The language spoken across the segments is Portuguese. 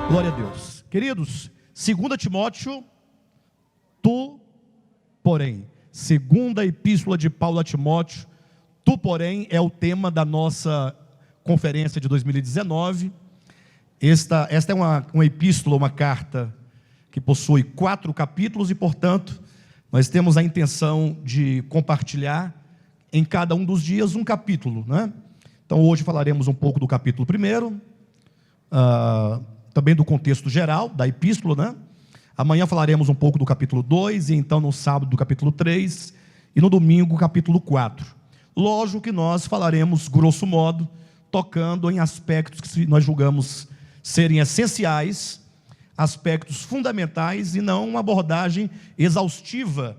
Glória a Deus. Queridos, 2 Timóteo, tu, porém. Segunda epístola de Paulo a Timóteo, tu, porém, é o tema da nossa conferência de 2019. Esta é uma epístola, uma carta que possui 4 capítulos e, portanto, nós temos a intenção de compartilhar em cada um dos dias um capítulo, né? Então hoje falaremos um pouco do capítulo 1, também do contexto geral da epístola, né? Amanhã falaremos um pouco do capítulo 2, e então no sábado do capítulo 3, e no domingo capítulo 4. Lógico que nós falaremos, grosso modo, tocando em aspectos que nós julgamos serem essenciais, aspectos fundamentais, e não uma abordagem exaustiva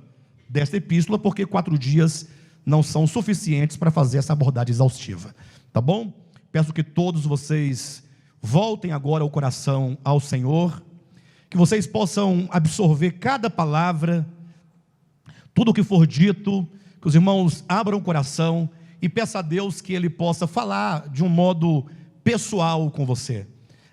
desta epístola, porque 4 dias não são suficientes para fazer essa abordagem exaustiva, tá bom? Peço que todos vocês voltem agora o coração ao Senhor, que vocês possam absorver cada palavra, tudo o que for dito, que os irmãos abram o coração e peça a Deus que Ele possa falar de um modo pessoal com você.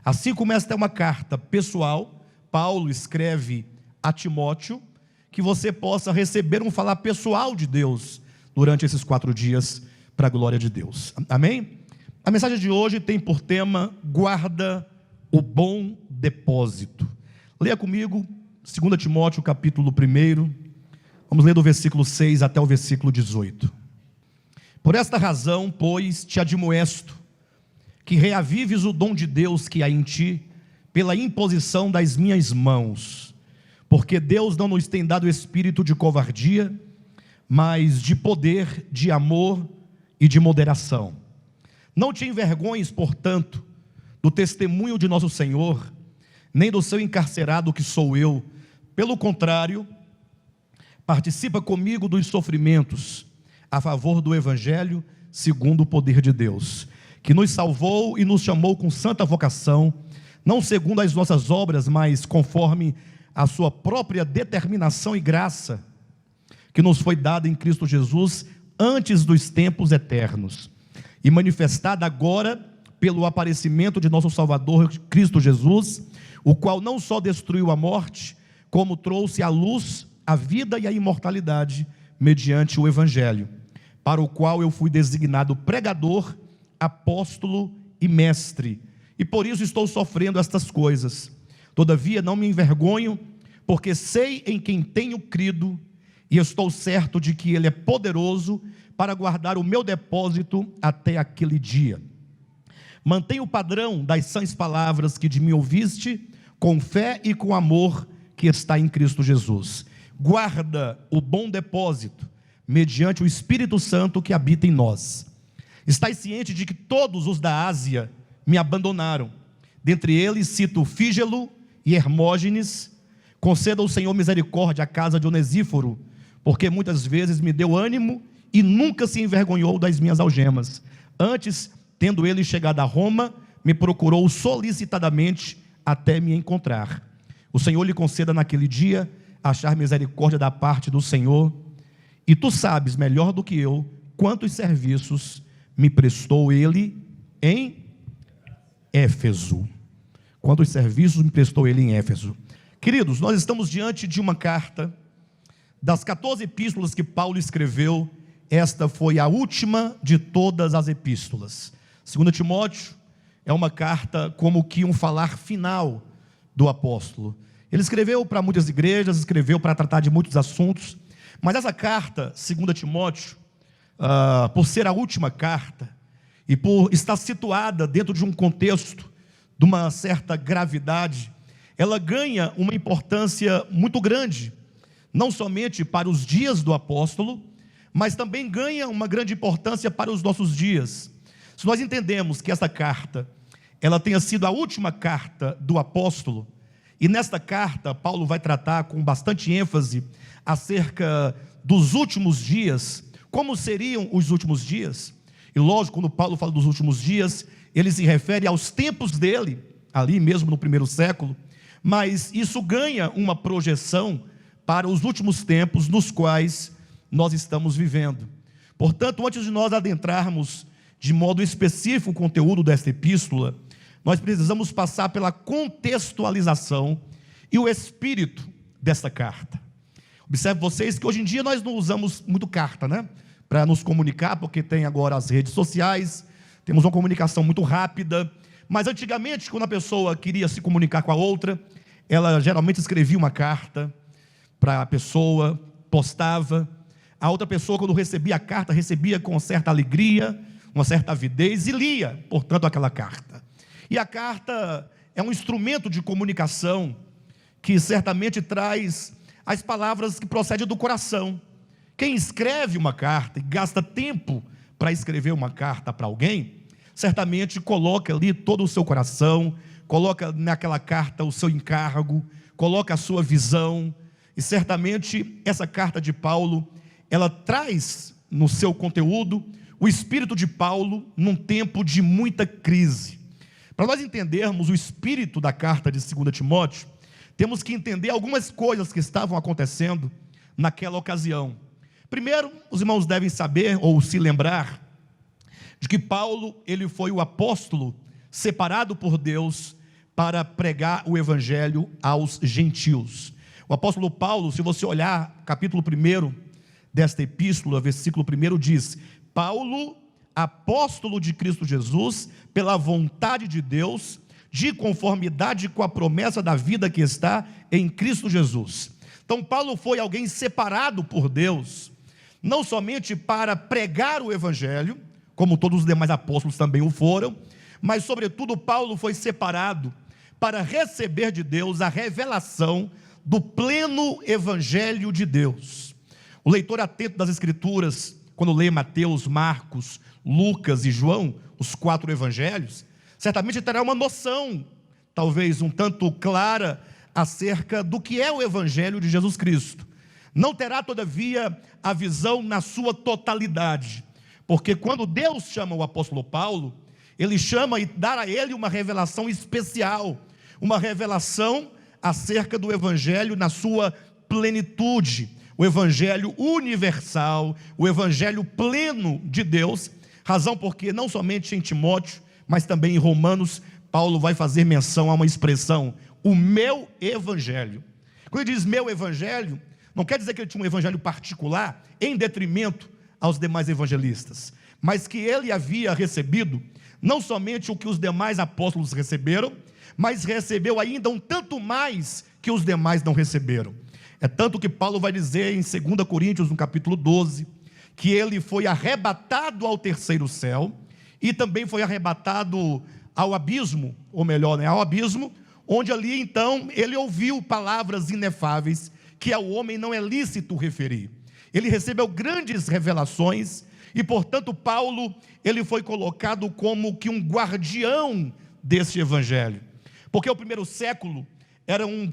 Assim como esta é uma carta pessoal, Paulo escreve a Timóteo, que você possa receber um falar pessoal de Deus durante esses 4 dias, para a glória de Deus. Amém? A mensagem de hoje tem por tema: guarda o bom depósito. Leia comigo 2 Timóteo capítulo 1, vamos ler do versículo 6 até o versículo 18. Por esta razão, pois, te admoesto, que reavives o dom de Deus que há em ti, pela imposição das minhas mãos, porque Deus não nos tem dado espírito de covardia, mas de poder, de amor e de moderação. Não te envergonhes, portanto, do testemunho de nosso Senhor, nem do seu encarcerado que sou eu. Pelo contrário, participa comigo dos sofrimentos, a favor do Evangelho, segundo o poder de Deus, que nos salvou e nos chamou com santa vocação, não segundo as nossas obras, mas conforme a sua própria determinação e graça, que nos foi dada em Cristo Jesus, antes dos tempos eternos, e manifestada agora pelo aparecimento de nosso Salvador Cristo Jesus, o qual não só destruiu a morte, como trouxe à luz a vida e a imortalidade mediante o Evangelho, para o qual eu fui designado pregador, apóstolo e mestre, e por isso estou sofrendo estas coisas. Todavia não me envergonho, porque sei em quem tenho crido, e estou certo de que Ele é poderoso para guardar o meu depósito até aquele dia. Mantenha o padrão das sãs palavras que de mim ouviste, com fé e com amor que está em Cristo Jesus. Guarda o bom depósito, mediante o Espírito Santo que habita em nós. Estais ciente de que todos os da Ásia me abandonaram. Dentre eles cito Fígelo e Hermógenes. Conceda ao Senhor misericórdia à casa de Onesíforo, porque muitas vezes me deu ânimo e nunca se envergonhou das minhas algemas. Antes, tendo ele chegado a Roma, me procurou solicitadamente até me encontrar. O Senhor lhe conceda naquele dia achar misericórdia da parte do Senhor, e tu sabes melhor do que eu quantos serviços me prestou ele em Éfeso. Quantos serviços me prestou ele em Éfeso. Queridos, nós estamos diante de uma carta. Das 14 epístolas que Paulo escreveu, esta foi a última de todas as epístolas. 2 Timóteo é uma carta como que um falar final do apóstolo. Ele escreveu para muitas igrejas, escreveu para tratar de muitos assuntos, mas essa carta, 2 Timóteo, por ser a última carta, e por estar situada dentro de um contexto de uma certa gravidade, ela ganha uma importância muito grande, não somente para os dias do apóstolo, mas também ganha uma grande importância para os nossos dias. Se nós entendemos que essa carta, ela tenha sido a última carta do apóstolo, e nesta carta Paulo vai tratar com bastante ênfase acerca dos últimos dias, como seriam os últimos dias. E lógico, quando Paulo fala dos últimos dias, ele se refere aos tempos dele, ali mesmo no primeiro século, mas isso ganha uma projeção para os últimos tempos nos quais nós estamos vivendo. Portanto, antes de nós adentrarmos de modo específico o conteúdo desta epístola, nós precisamos passar pela contextualização e o espírito desta carta. Observe vocês que hoje em dia nós não usamos muito carta, né? Para nos comunicar, porque tem agora as redes sociais, temos uma comunicação muito rápida, mas antigamente, quando a pessoa queria se comunicar com a outra, ela geralmente escrevia uma carta para a pessoa, postava. A outra pessoa, quando recebia a carta, recebia com certa alegria, uma certa avidez e lia, portanto, aquela carta. E a carta é um instrumento de comunicação que certamente traz as palavras que procedem do coração. Quem escreve uma carta e gasta tempo para escrever uma carta para alguém, certamente coloca ali todo o seu coração, coloca naquela carta o seu encargo, coloca a sua visão, e certamente essa carta de Paulo, ela traz no seu conteúdo o espírito de Paulo num tempo de muita crise. Para nós entendermos o espírito da carta de 2 Timóteo, temos que entender algumas coisas que estavam acontecendo naquela ocasião. Primeiro, os irmãos devem saber ou se lembrar de que Paulo, ele foi o apóstolo separado por Deus para pregar o evangelho aos gentios. O apóstolo Paulo, se você olhar capítulo 1 desta epístola, versículo 1 diz: Paulo, apóstolo de Cristo Jesus, pela vontade de Deus, de conformidade com a promessa da vida que está em Cristo Jesus. Então Paulo foi alguém separado por Deus, não somente para pregar o evangelho, como todos os demais apóstolos também o foram, mas sobretudo Paulo foi separado para receber de Deus a revelação do pleno evangelho de Deus. O leitor atento das escrituras, quando lê Mateus, Marcos, Lucas e João, os 4 evangelhos, certamente terá uma noção, talvez um tanto clara, acerca do que é o evangelho de Jesus Cristo. Não terá, todavia, a visão na sua totalidade, porque quando Deus chama o apóstolo Paulo, ele chama e dá a ele uma revelação especial, uma revelação acerca do evangelho na sua plenitude, o evangelho universal, o evangelho pleno de Deus, razão porque não somente em Timóteo, mas também em Romanos, Paulo vai fazer menção a uma expressão, o meu evangelho. Quando ele diz meu evangelho, não quer dizer que ele tinha um evangelho particular, em detrimento aos demais evangelistas, mas que ele havia recebido, não somente o que os demais apóstolos receberam, mas recebeu ainda um tanto mais que os demais não receberam. É tanto que Paulo vai dizer em 2 Coríntios, no capítulo 12, que ele foi arrebatado ao terceiro céu, e também foi arrebatado ao abismo, ou melhor, ao abismo, onde ali então ele ouviu palavras inefáveis, que ao homem não é lícito referir. Ele recebeu grandes revelações, e portanto Paulo, ele foi colocado como que um guardião desse evangelho, porque o primeiro século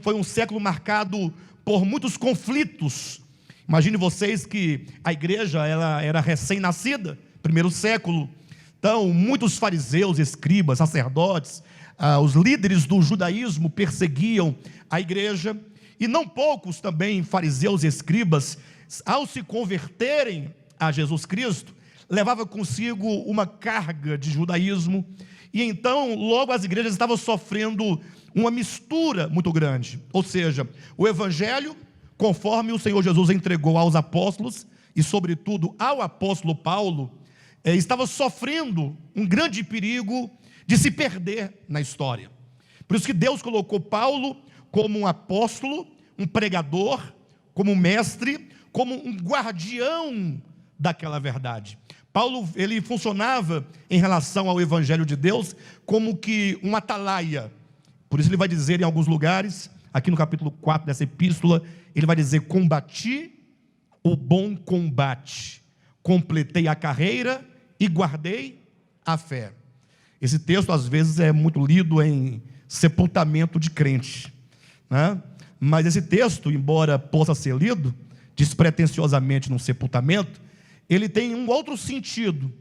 foi um século marcado por muitos conflitos. Imagine vocês que a igreja ela era recém-nascida, primeiro século, então muitos fariseus, escribas, sacerdotes, os líderes do judaísmo perseguiam a igreja, e não poucos também fariseus e escribas, ao se converterem a Jesus Cristo, levava consigo uma carga de judaísmo, e então logo as igrejas estavam sofrendo uma mistura muito grande, ou seja, o evangelho, conforme o Senhor Jesus entregou aos apóstolos, e sobretudo ao apóstolo Paulo, estava sofrendo um grande perigo de se perder na história. Por isso que Deus colocou Paulo como um apóstolo, um pregador, como um mestre, como um guardião daquela verdade. Paulo, ele funcionava em relação ao evangelho de Deus como que um atalaia. Por isso ele vai dizer em alguns lugares, aqui no capítulo 4 dessa epístola, ele vai dizer: combati o bom combate, completei a carreira e guardei a fé. Esse texto às vezes é muito lido em sepultamento de crente, né? Mas esse texto, embora possa ser lido despretensiosamente num sepultamento, ele tem um outro sentido.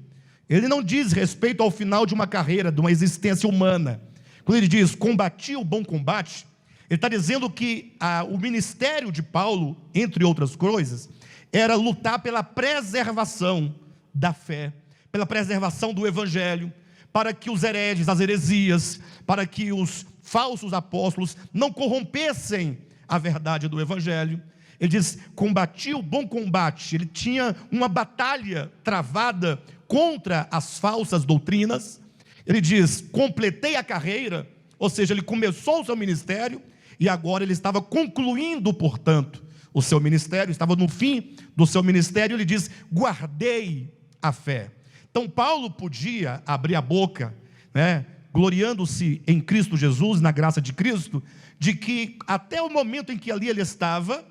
Ele não diz respeito ao final de uma carreira, de uma existência humana. Quando ele diz, combati o bom combate, ele está dizendo que o ministério de Paulo, entre outras coisas, era lutar pela preservação da fé, pela preservação do evangelho, para que os hereges, as heresias, para que os falsos apóstolos não corrompessem a verdade do evangelho. Ele diz, combati o bom combate. Ele tinha uma batalha travada contra as falsas doutrinas. Ele diz, completei a carreira, ou seja, ele começou o seu ministério, e agora ele estava concluindo, portanto, o seu ministério, estava no fim do seu ministério. Ele diz, guardei a fé. Então Paulo podia abrir a boca, né, gloriando-se em Cristo Jesus, na graça de Cristo, de que até o momento em que ali ele estava,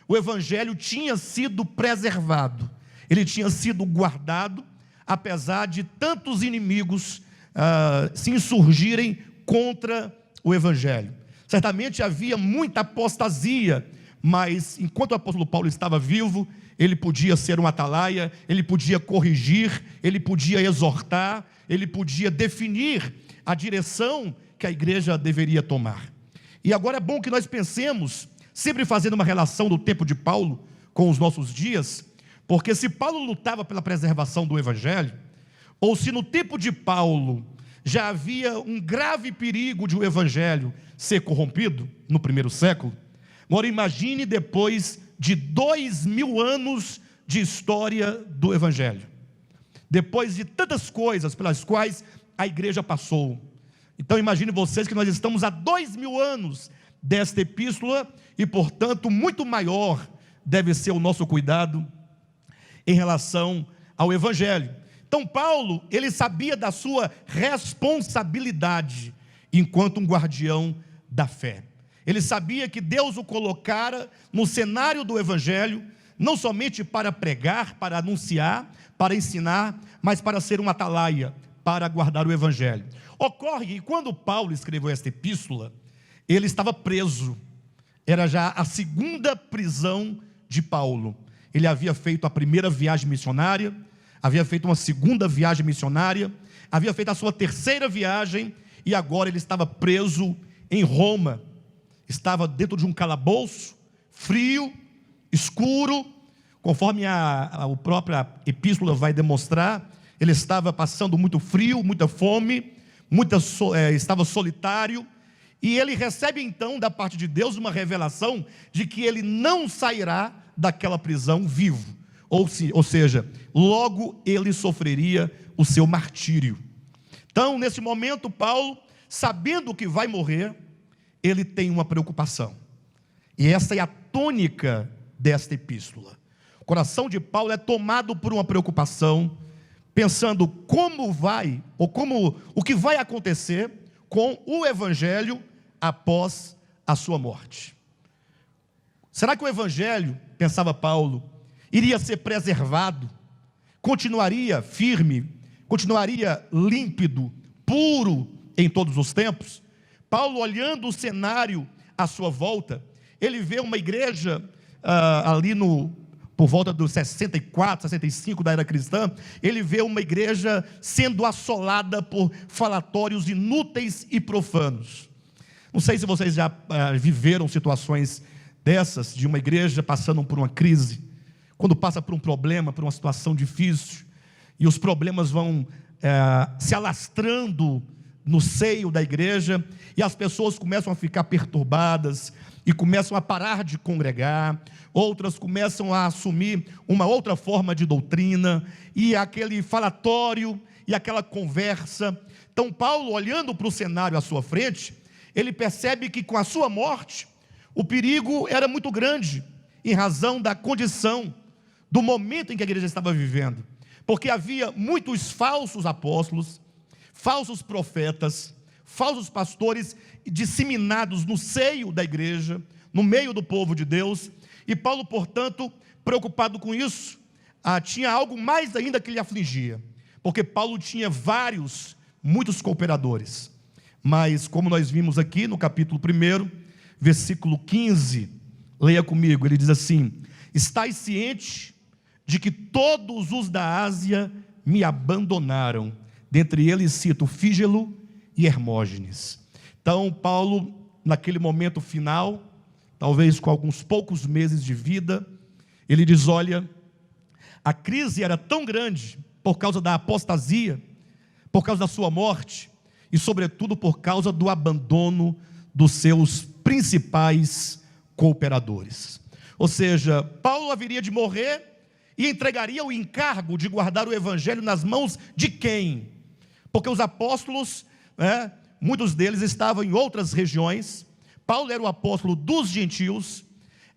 o evangelho tinha sido preservado, ele tinha sido guardado, apesar de tantos inimigos se insurgirem contra o evangelho. Certamente havia muita apostasia, mas enquanto o apóstolo Paulo estava vivo, ele podia ser um atalaia, ele podia corrigir, ele podia exortar, ele podia definir a direção que a igreja deveria tomar. E agora é bom que nós pensemos, sempre fazendo uma relação do tempo de Paulo com os nossos dias, porque se Paulo lutava pela preservação do evangelho, ou se no tempo de Paulo já havia um grave perigo de o evangelho ser corrompido, no primeiro século, agora imagine depois de 2000 anos de história do evangelho, depois de tantas coisas pelas quais a igreja passou. Então imagine vocês que nós estamos há 2000 anos desta epístola, e portanto muito maior deve ser o nosso cuidado em relação ao evangelho. Então Paulo, ele sabia da sua responsabilidade enquanto um guardião da fé. Ele sabia que Deus o colocara no cenário do evangelho, não somente para pregar, para anunciar, para ensinar, mas para ser um atalaia, para guardar o evangelho. Ocorre que quando Paulo escreveu esta epístola, ele estava preso. Era já a segunda prisão de Paulo. Ele havia feito a primeira viagem missionária, havia feito uma segunda viagem missionária, havia feito a sua terceira viagem, e agora ele estava preso em Roma. Estava dentro de um calabouço, frio, escuro, conforme a própria epístola vai demonstrar. Ele estava passando muito frio, muita fome, estava solitário, e ele recebe então da parte de Deus uma revelação de que ele não sairá daquela prisão vivo, ou seja, logo ele sofreria o seu martírio. Então nesse momento Paulo, sabendo que vai morrer, ele tem uma preocupação, e essa é a tônica desta epístola. O coração de Paulo é tomado por uma preocupação, pensando o que vai acontecer com o evangelho após a sua morte. Será que o evangelho, pensava Paulo, iria ser preservado, continuaria firme, continuaria límpido, puro em todos os tempos? Paulo, olhando o cenário à sua volta, ele vê uma igreja ali por volta dos 64, 65 da era cristã, ele vê uma igreja sendo assolada por falatórios inúteis e profanos. Não sei se vocês já viveram situações dessas, de uma igreja passando por uma crise, quando passa por um problema, por uma situação difícil, e os problemas vão se alastrando no seio da igreja, e as pessoas começam a ficar perturbadas, e começam a parar de congregar, outras começam a assumir uma outra forma de doutrina, e aquele falatório, e aquela conversa. Então Paulo, olhando para o cenário à sua frente, ele percebe que com a sua morte, o perigo era muito grande, em razão da condição, do momento em que a igreja estava vivendo, porque havia muitos falsos apóstolos, falsos profetas, falsos pastores disseminados no seio da igreja, no meio do povo de Deus, e Paulo, portanto, preocupado com isso, tinha algo mais ainda que lhe afligia, porque Paulo tinha muitos cooperadores. Mas, como nós vimos aqui no capítulo 1, versículo 15, leia comigo, ele diz assim: estais ciente de que todos os da Ásia me abandonaram, dentre eles cito Fígelo e Hermógenes. Então, Paulo, naquele momento final, talvez com alguns poucos meses de vida, ele diz: olha, a crise era tão grande por causa da apostasia, por causa da sua morte, e sobretudo por causa do abandono dos seus principais cooperadores. Ou seja, Paulo haveria de morrer e entregaria o encargo de guardar o evangelho nas mãos de quem? Porque os apóstolos, muitos deles estavam em outras regiões. Paulo era o apóstolo dos gentios.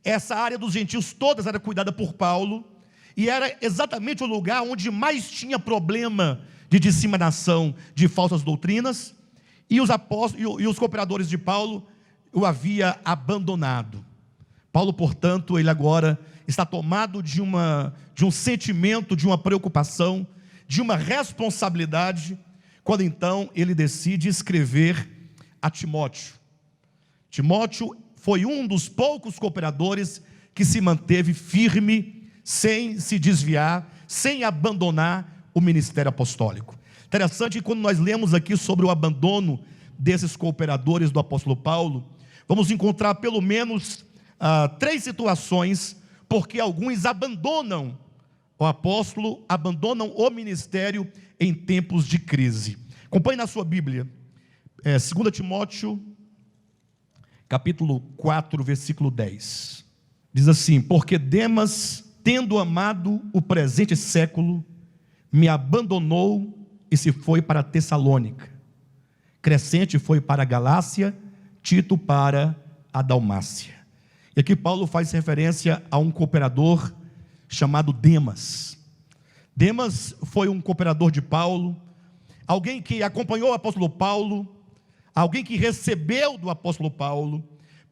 Essa área dos gentios todas era cuidada por Paulo, e era exatamente o lugar onde mais tinha problema de disseminação de falsas doutrinas, e os apóstolos e os cooperadores de Paulo o havia abandonado. Paulo, portanto, ele agora está tomado de um sentimento, de uma preocupação, de uma responsabilidade, quando então ele decide escrever a Timóteo. Timóteo foi um dos poucos cooperadores que se manteve firme, sem se desviar, sem abandonar o ministério apostólico. Interessante que quando nós lemos aqui sobre o abandono desses cooperadores do apóstolo Paulo, vamos encontrar pelo menos 3 situações, porque alguns abandonam o apóstolo, abandonam o ministério em tempos de crise. Acompanhe na sua Bíblia, 2 Timóteo, capítulo 4, versículo 10. Diz assim: porque Demas, tendo amado o presente século, me abandonou e se foi para Tessalônica. Crescente foi para a Galácia, Tito para a Dalmácia. E aqui Paulo faz referência a um cooperador chamado Demas. Demas foi um cooperador de Paulo, alguém que acompanhou o apóstolo Paulo, alguém que recebeu do apóstolo Paulo.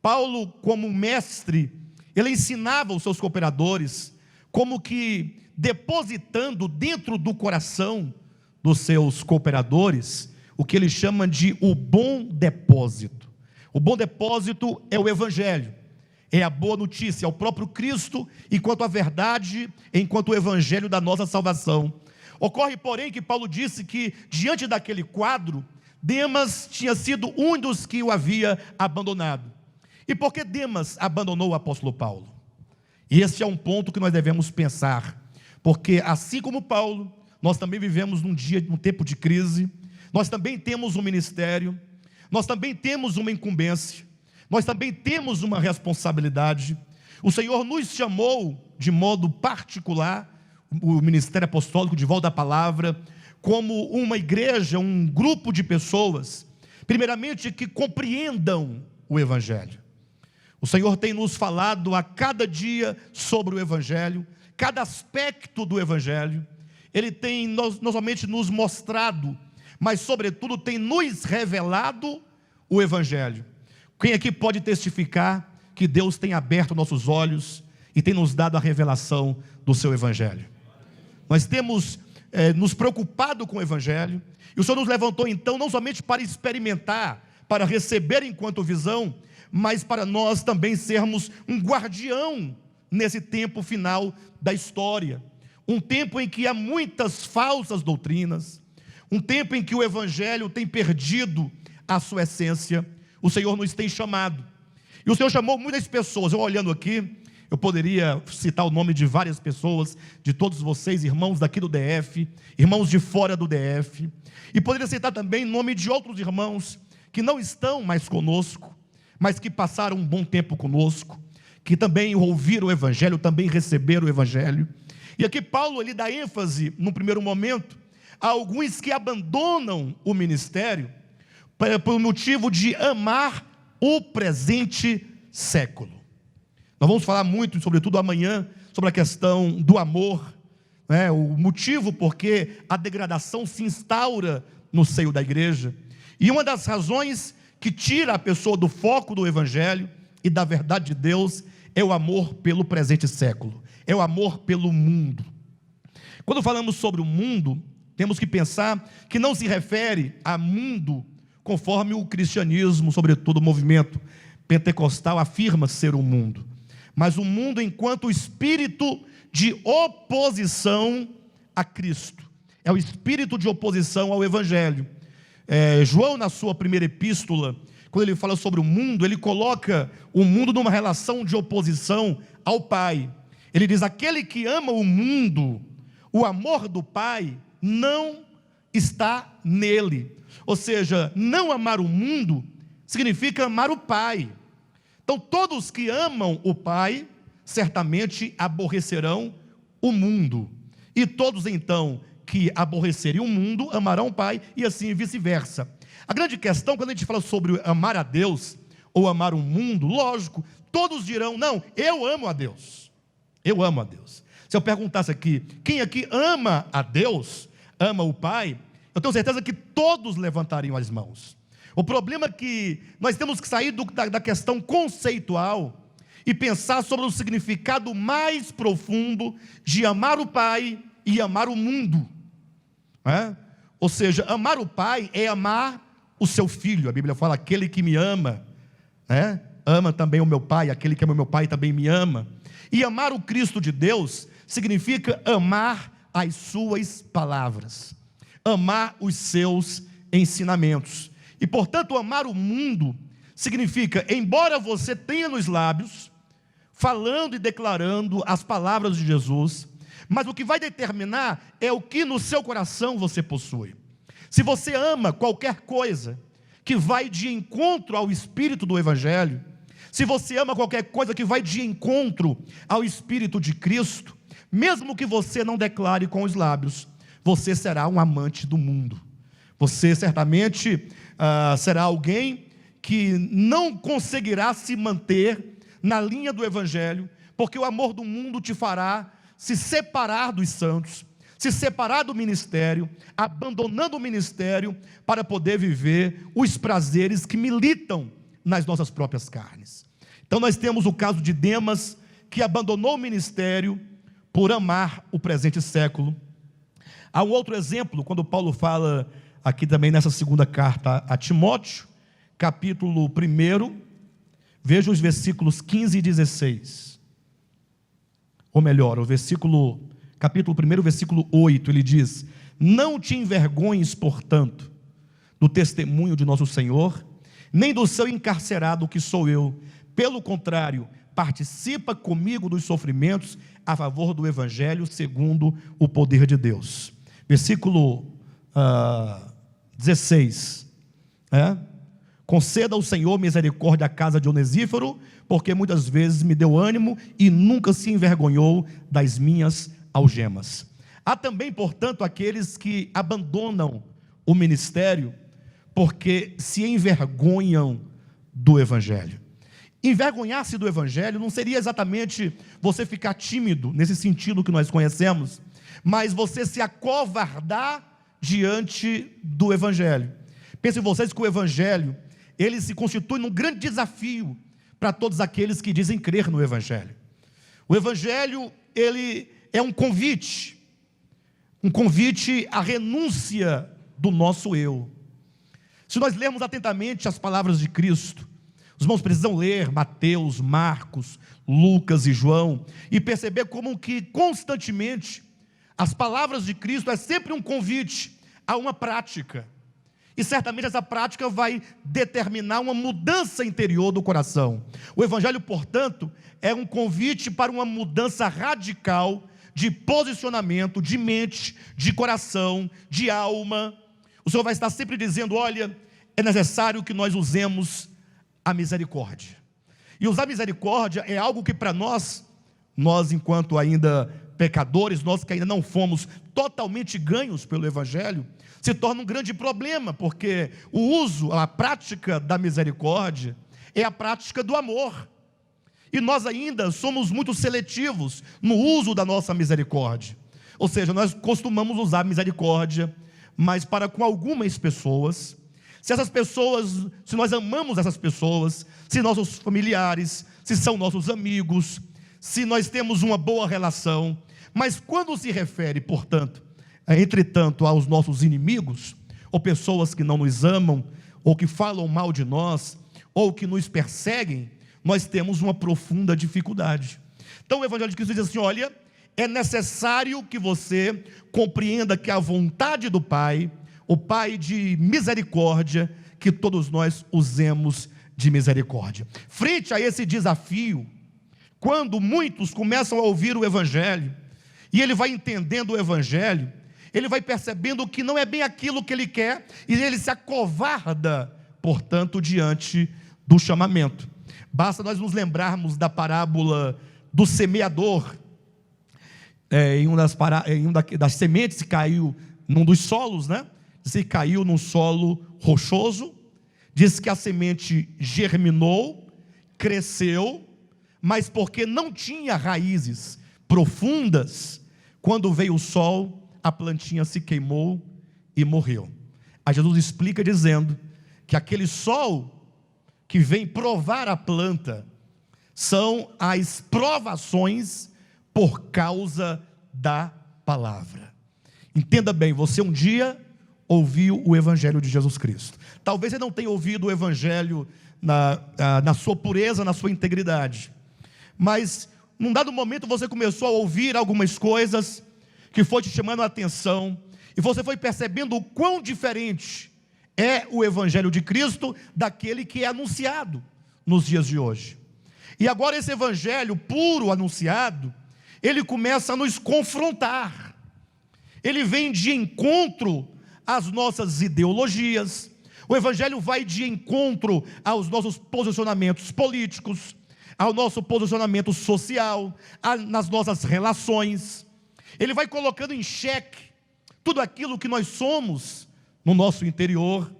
Paulo, como mestre, ele ensinava os seus cooperadores, como que depositando dentro do coração dos seus cooperadores o que ele chama de o bom depósito. O bom depósito é o evangelho, é a boa notícia, é o próprio Cristo, enquanto a verdade, enquanto o evangelho da nossa salvação. Ocorre, porém, que Paulo disse que, diante daquele quadro, Demas tinha sido um dos que o havia abandonado. E por que Demas abandonou o apóstolo Paulo? E esse é um ponto que nós devemos pensar, porque assim como Paulo, nós também vivemos num tempo de crise, nós também temos um ministério, nós também temos uma incumbência, nós também temos uma responsabilidade. O Senhor nos chamou de modo particular, o ministério apostólico de Volta à Palavra, como uma igreja, um grupo de pessoas, primeiramente que compreendam o evangelho. O Senhor tem nos falado a cada dia sobre o evangelho, cada aspecto do evangelho. Ele tem não somente nos mostrado, mas sobretudo tem nos revelado o evangelho. Quem aqui pode testificar que Deus tem aberto nossos olhos e tem nos dado a revelação do seu evangelho? Nós temos nos preocupado com o evangelho, e o Senhor nos levantou então não somente para experimentar, para receber enquanto visão, mas para nós também sermos um guardião nesse tempo final da história, um tempo em que há muitas falsas doutrinas, um tempo em que o evangelho tem perdido a sua essência. O Senhor nos tem chamado, e o Senhor chamou muitas pessoas. Eu olhando aqui, eu poderia citar o nome de várias pessoas, de todos vocês, irmãos daqui do DF, irmãos de fora do DF, e poderia citar também o nome de outros irmãos que não estão mais conosco, mas que passaram um bom tempo conosco, que também ouviram o evangelho, também receberam o evangelho. E aqui Paulo, ele dá ênfase, no primeiro momento, a alguns que abandonam o ministério por motivo de amar o presente século. Nós vamos falar muito, sobretudo amanhã, sobre a questão do amor, o motivo porque a degradação se instaura no seio da igreja, e uma das razões que tira a pessoa do foco do evangelho e da verdade de Deus é o amor pelo presente século, é o amor pelo mundo. Quando falamos sobre o mundo, temos que pensar que não se refere a mundo conforme o cristianismo, sobretudo o movimento pentecostal, afirma ser um mundo, mas o mundo enquanto espírito de oposição a Cristo, é o espírito de oposição ao Evangelho. João, na sua primeira epístola, quando ele fala sobre o mundo, ele coloca o mundo numa relação de oposição ao Pai. Ele diz: aquele que ama o mundo, o amor do Pai não está nele. Ou seja, não amar o mundo significa amar o Pai. Então, todos que amam o Pai, certamente aborrecerão o mundo. E todos, então, que aborrecerem o mundo, amarão o Pai, e assim vice-versa. A grande questão, quando a gente fala sobre amar a Deus, ou amar o mundo, lógico, todos dirão: não, eu amo a Deus. Eu amo a Deus. Se eu perguntasse aqui, quem aqui ama a Deus, ama o Pai, eu tenho certeza que todos levantariam as mãos. O problema é que nós temos que sair da questão conceitual e pensar sobre o significado mais profundo de amar o Pai e amar o mundo. Ou seja, amar o Pai é amar o seu filho. A Bíblia fala: aquele que me ama, ama também o meu Pai, aquele que ama o meu Pai também me ama. E amar o Cristo de Deus significa amar as suas palavras, amar os seus ensinamentos. E portanto, amar o mundo significa, embora você tenha nos lábios, falando e declarando as palavras de Jesus, mas o que vai determinar é o que no seu coração você possui. Se você ama qualquer coisa que vai de encontro ao Espírito do Evangelho, se você ama qualquer coisa que vai de encontro ao Espírito de Cristo, mesmo que você não declare com os lábios, você será um amante do mundo. Você certamente será alguém que não conseguirá se manter na linha do Evangelho, porque o amor do mundo te fará se separar dos santos, se separar do ministério, abandonando o ministério para poder viver os prazeres que militam nas nossas próprias carnes. Então nós temos o caso de Demas, que abandonou o ministério por amar o presente século. Há um outro exemplo, quando Paulo fala aqui também nessa segunda carta a Timóteo, capítulo 1, veja os versículos 15 e 16. Ou melhor, capítulo 1, versículo 8, ele diz: não te envergonhes, portanto, do testemunho de nosso Senhor, nem do seu encarcerado que sou eu. Pelo contrário, participa comigo dos sofrimentos a favor do Evangelho, segundo o poder de Deus. Versículo 16. Conceda ao Senhor misericórdia à casa de Onesíforo, porque muitas vezes me deu ânimo e nunca se envergonhou das minhas algemas. Há também, portanto, aqueles que abandonam o ministério porque se envergonham do Evangelho. Envergonhar-se do Evangelho não seria exatamente você ficar tímido, nesse sentido que nós conhecemos, mas você se acovardar diante do Evangelho. Pensem vocês que o Evangelho, ele se constitui num grande desafio para todos aqueles que dizem crer no Evangelho. O Evangelho, ele é um convite à renúncia do nosso eu. Se nós lermos atentamente as palavras de Cristo, os irmãos precisam ler Mateus, Marcos, Lucas e João, e perceber como que constantemente as palavras de Cristo é sempre um convite a uma prática. E certamente essa prática vai determinar uma mudança interior do coração. O Evangelho, portanto, é um convite para uma mudança radical de posicionamento, de mente, de coração, de alma. O Senhor vai estar sempre dizendo: olha, é necessário que nós usemos a misericórdia. E usar misericórdia é algo que para nós enquanto ainda pecadores, nós que ainda não fomos totalmente ganhos pelo Evangelho, se torna um grande problema, porque o uso, a prática da misericórdia é a prática do amor. E nós ainda somos muito seletivos no uso da nossa misericórdia. Ou seja, nós costumamos usar misericórdia, mas para com algumas pessoas. Se nós amamos essas pessoas, se nossos familiares, se são nossos amigos, se nós temos uma boa relação, Mas quando se refere, portanto, entretanto, aos nossos inimigos, ou pessoas que não nos amam, ou que falam mal de nós, ou que nos perseguem, nós temos uma profunda dificuldade. Então o Evangelho de Cristo diz assim: olha, é necessário que você compreenda que a vontade do Pai, o Pai de misericórdia, que todos nós usemos de misericórdia. Frente a esse desafio, quando muitos começam a ouvir o Evangelho, e ele vai entendendo o Evangelho, ele vai percebendo que não é bem aquilo que ele quer, e ele se acovarda, portanto, diante do chamamento. Basta nós nos lembrarmos da parábola do semeador, em uma das sementes que caiu num dos solos, né? Se caiu num solo rochoso, diz que a semente germinou, cresceu, mas porque não tinha raízes profundas, quando veio o sol, a plantinha se queimou e morreu. Aí Jesus explica dizendo que aquele sol que vem provar a planta são as provações por causa da palavra. Entenda bem, você um dia ouviu o Evangelho de Jesus Cristo. Talvez você não tenha ouvido o Evangelho na sua pureza, na sua integridade, mas num dado momento você começou a ouvir algumas coisas que foi te chamando a atenção, e você foi percebendo o quão diferente é o Evangelho de Cristo daquele que é anunciado nos dias de hoje. E agora esse Evangelho puro anunciado, ele começa a nos confrontar, ele vem de encontro às nossas ideologias, o Evangelho vai de encontro aos nossos posicionamentos políticos, ao nosso posicionamento social, nas nossas relações. Ele vai colocando em xeque tudo aquilo que nós somos no nosso interior,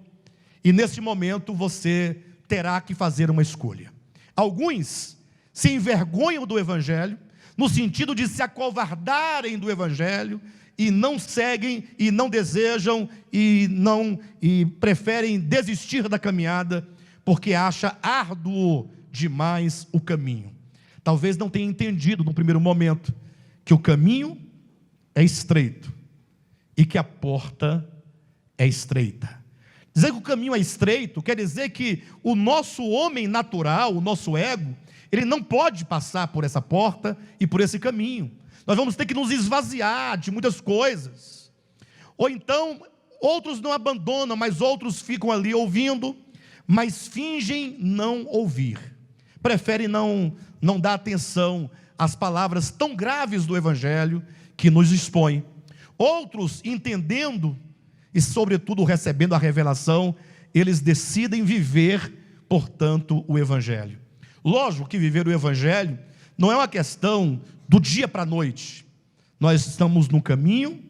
e nesse momento você terá que fazer uma escolha. Alguns se envergonham do Evangelho, no sentido de se acovardarem do Evangelho, e não seguem, e não desejam, e preferem desistir da caminhada, porque acha árduo demais o caminho. Talvez não tenha entendido no primeiro momento que o caminho é estreito e que a porta é estreita. Dizer que o caminho é estreito quer dizer que o nosso homem natural, o nosso ego, ele não pode passar por essa porta e por esse caminho. Nós vamos ter que nos esvaziar de muitas coisas. Ou então, outros não abandonam, mas outros ficam ali ouvindo, mas fingem não ouvir. Preferem não dar atenção às palavras tão graves do Evangelho que nos expõe. Outros, entendendo e sobretudo recebendo a revelação, eles decidem viver, portanto, o Evangelho. Lógico que viver o Evangelho não é uma questão do dia para a noite. Nós estamos no caminho,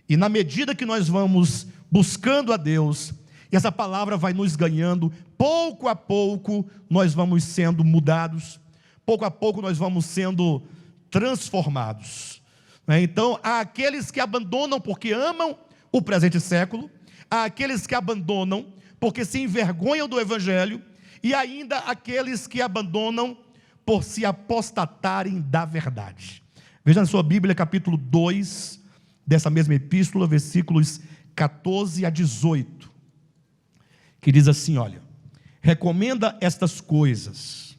e na medida que nós vamos buscando a Deus, e essa palavra vai nos ganhando, pouco a pouco nós vamos sendo mudados, pouco a pouco nós vamos sendo transformados. Então, há aqueles que abandonam porque amam o presente século, há aqueles que abandonam porque se envergonham do Evangelho, e ainda aqueles que abandonam por se apostatarem da verdade. Veja na sua Bíblia, capítulo 2, dessa mesma epístola, versículos 14 a 18, que diz assim, olha: recomenda estas coisas,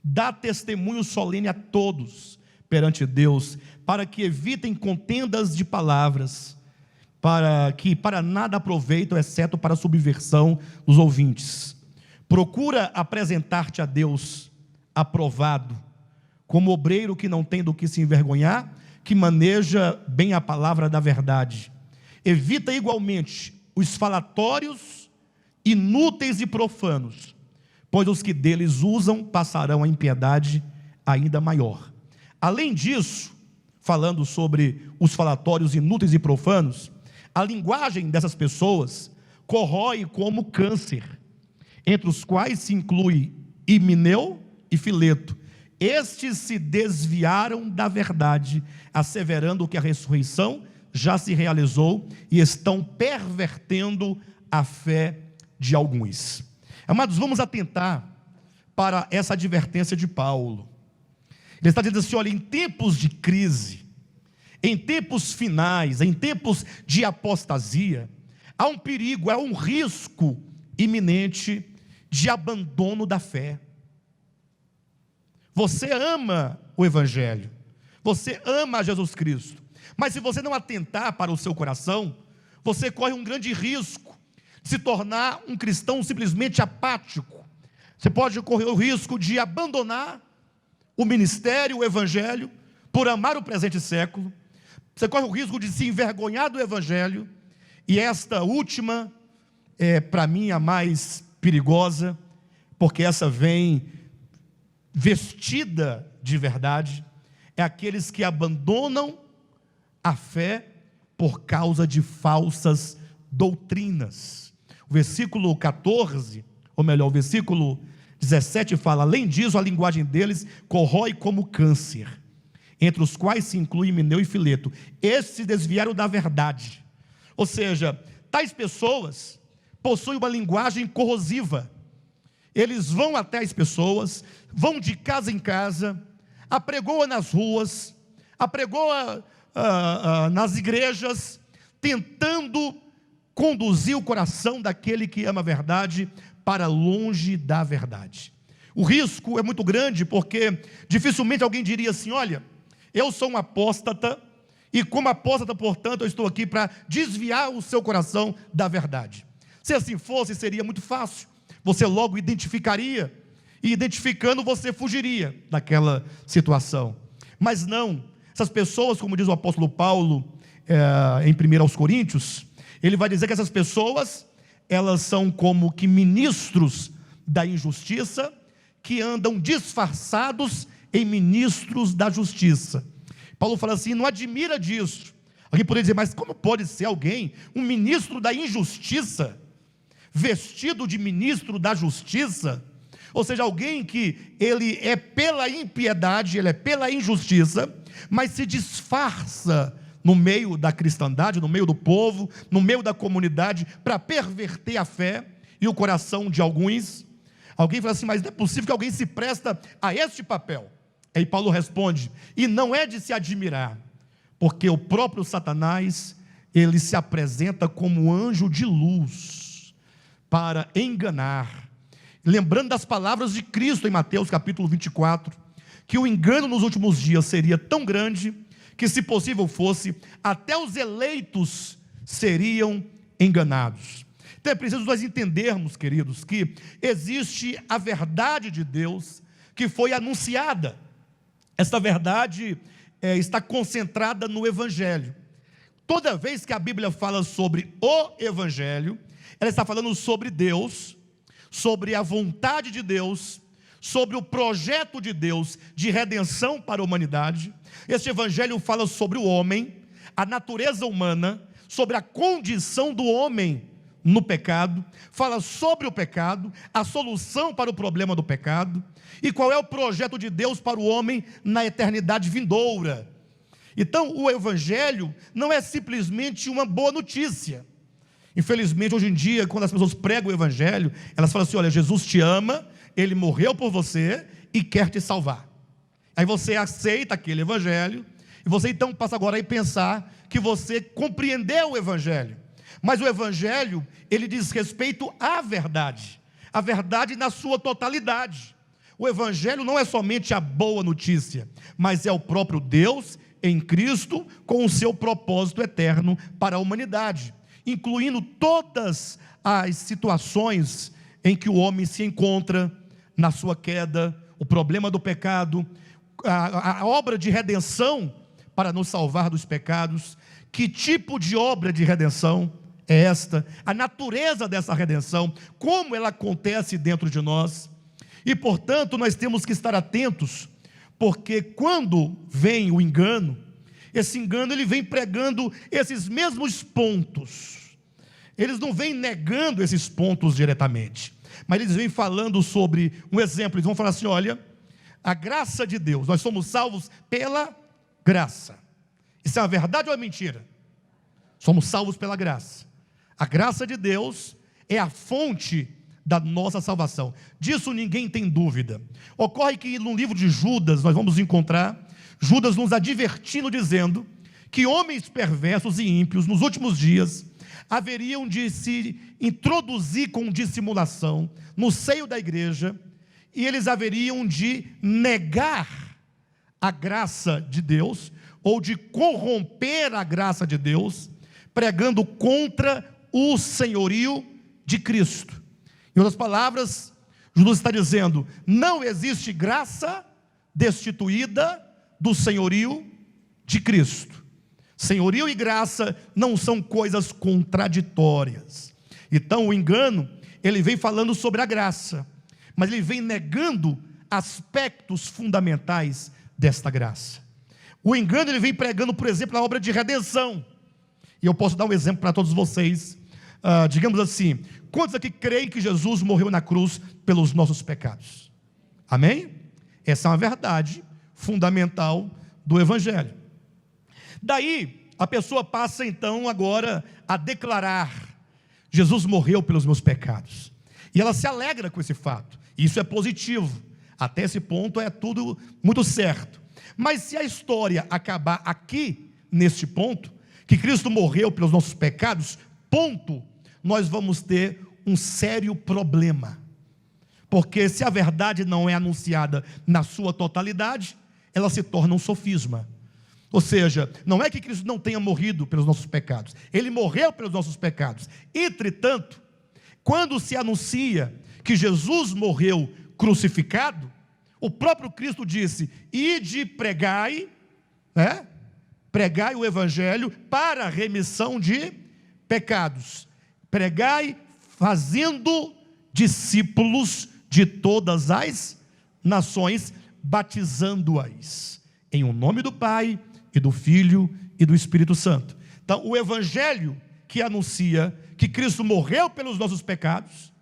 dá testemunho solene a todos perante Deus, para que evitem contendas de palavras, para nada aproveitam, exceto para a subversão dos ouvintes. Procura apresentar-te a Deus aprovado, como obreiro que não tem do que se envergonhar, que maneja bem a palavra da verdade. Evita igualmente os falatórios inúteis e profanos, pois os que deles usam passarão a impiedade ainda maior. Além disso, falando sobre os falatórios inúteis e profanos, a linguagem dessas pessoas corrói como câncer, entre os quais se inclui Himeneu e Fileto. Estes se desviaram da verdade, asseverando que a ressurreição já se realizou, e estão pervertendo a fé de alguns. Amados, vamos atentar para essa advertência de Paulo. Ele está dizendo assim, olha, em tempos de crise, em tempos finais, em tempos de apostasia, há um perigo, há um risco iminente de abandono da fé. Você ama o Evangelho, você ama Jesus Cristo, mas se você não atentar para o seu coração, você corre um grande risco de se tornar um cristão simplesmente apático. Você pode correr o risco de abandonar o ministério, o Evangelho, por amar o presente século. Você corre o risco de se envergonhar do Evangelho. E esta última é, para mim, a mais perigosa, porque essa vem vestida de verdade, é aqueles que abandonam a fé por causa de falsas doutrinas. O versículo 14, ou melhor, o versículo 17 fala: além disso, a linguagem deles corrói como câncer, entre os quais se inclui Himeneu e Fileto. Esses se desviaram da verdade. Ou seja, tais pessoas possuem uma linguagem corrosiva. Eles vão até as pessoas, vão de casa em casa, apregoa nas ruas, apregoa nas igrejas, tentando conduzir o coração daquele que ama a verdade para longe da verdade. O risco é muito grande, porque dificilmente alguém diria assim: olha, eu sou um apóstata, e como apóstata, portanto, eu estou aqui para desviar o seu coração da verdade. Se assim fosse, seria muito fácil, você logo identificaria, e identificando você fugiria daquela situação. Mas não, essas pessoas, como diz o apóstolo Paulo em 1 Coríntios, ele vai dizer que essas pessoas, elas são como que ministros da injustiça, que andam disfarçados em ministros da justiça. Paulo fala assim: não admira disso. Alguém poderia dizer: mas como pode ser alguém, um ministro da injustiça, vestido de ministro da justiça? Ou seja, alguém que ele é pela impiedade, ele é pela injustiça, mas se disfarça no meio da cristandade, no meio do povo, no meio da comunidade, para perverter a fé e o coração de alguns. Alguém fala assim: mas não é possível que alguém se presta a este papel. Aí Paulo responde: e não é de se admirar, porque o próprio Satanás, ele se apresenta como anjo de luz, para enganar. Lembrando das palavras de Cristo em Mateus capítulo 24, que o engano nos últimos dias seria tão grande, que se possível fosse, até os eleitos seriam enganados. Então é preciso nós entendermos, queridos, que existe a verdade de Deus, que foi anunciada. Esta verdade está concentrada no Evangelho. Toda vez que a Bíblia fala sobre o Evangelho, ela está falando sobre Deus, sobre a vontade de Deus, sobre o projeto de Deus de redenção para a humanidade. Este Evangelho fala sobre o homem, a natureza humana, sobre a condição do homem no pecado, fala sobre o pecado, a solução para o problema do pecado, e qual é o projeto de Deus para o homem na eternidade vindoura. Então, o Evangelho não é simplesmente uma boa notícia. Infelizmente, hoje em dia, quando as pessoas pregam o Evangelho, elas falam assim: olha, Jesus te ama, Ele morreu por você e quer te salvar. Aí você aceita aquele Evangelho, e você então passa agora a pensar que você compreendeu o Evangelho. Mas o Evangelho, ele diz respeito à verdade, a verdade na sua totalidade. O Evangelho não é somente a boa notícia, mas é o próprio Deus em Cristo, com o seu propósito eterno para a humanidade, incluindo todas as situações em que o homem se encontra na sua queda, o problema do pecado, a obra de redenção para nos salvar dos pecados. Que tipo de obra de redenção é esta? A natureza dessa redenção, como ela acontece dentro de nós. E portanto nós temos que estar atentos, porque quando vem o engano, esse engano ele vem pregando esses mesmos pontos. Eles não vêm negando esses pontos diretamente, mas eles vêm falando sobre um exemplo. Eles vão falar assim: olha, a graça de Deus, nós somos salvos pela graça. Isso é uma verdade ou é mentira? Somos salvos pela graça. A graça de Deus é a fonte da nossa salvação. Disso ninguém tem dúvida. Ocorre que no livro de Judas nós vamos encontrar Judas nos advertindo, dizendo que homens perversos e ímpios, nos últimos dias, haveriam de se introduzir com dissimulação no seio da igreja, e eles haveriam de negar a graça de Deus, ou de corromper a graça de Deus, pregando contra o senhorio de Cristo. Em outras palavras, Jesus está dizendo: não existe graça destituída do senhorio de Cristo. Senhorio e graça não são coisas contraditórias. Então o engano, ele vem falando sobre a graça, mas ele vem negando aspectos fundamentais desta graça. O engano, ele vem pregando, por exemplo, a obra de redenção. E eu posso dar um exemplo para todos vocês. Digamos assim, quantos aqui creem que Jesus morreu na cruz pelos nossos pecados? Amém? Essa é uma verdade fundamental do Evangelho. Daí, a pessoa passa então agora a declarar: Jesus morreu pelos meus pecados. E ela se alegra com esse fato. Isso é positivo. Até esse ponto é tudo muito certo. Mas se a história acabar aqui, neste ponto, que Cristo morreu pelos nossos pecados, ponto, nós vamos ter um sério problema. Porque se a verdade não é anunciada na sua totalidade, ela se torna um sofisma. Ou seja, não é que Cristo não tenha morrido pelos nossos pecados, Ele morreu pelos nossos pecados. Entretanto, quando se anuncia que Jesus morreu crucificado, o próprio Cristo disse: ide pregai, pregai o Evangelho para a remissão de pecados. Pregai fazendo discípulos de todas as nações, batizando-as em o nome do Pai, e do Filho, e do Espírito Santo. Então, o Evangelho que anuncia que Cristo morreu pelos nossos pecados,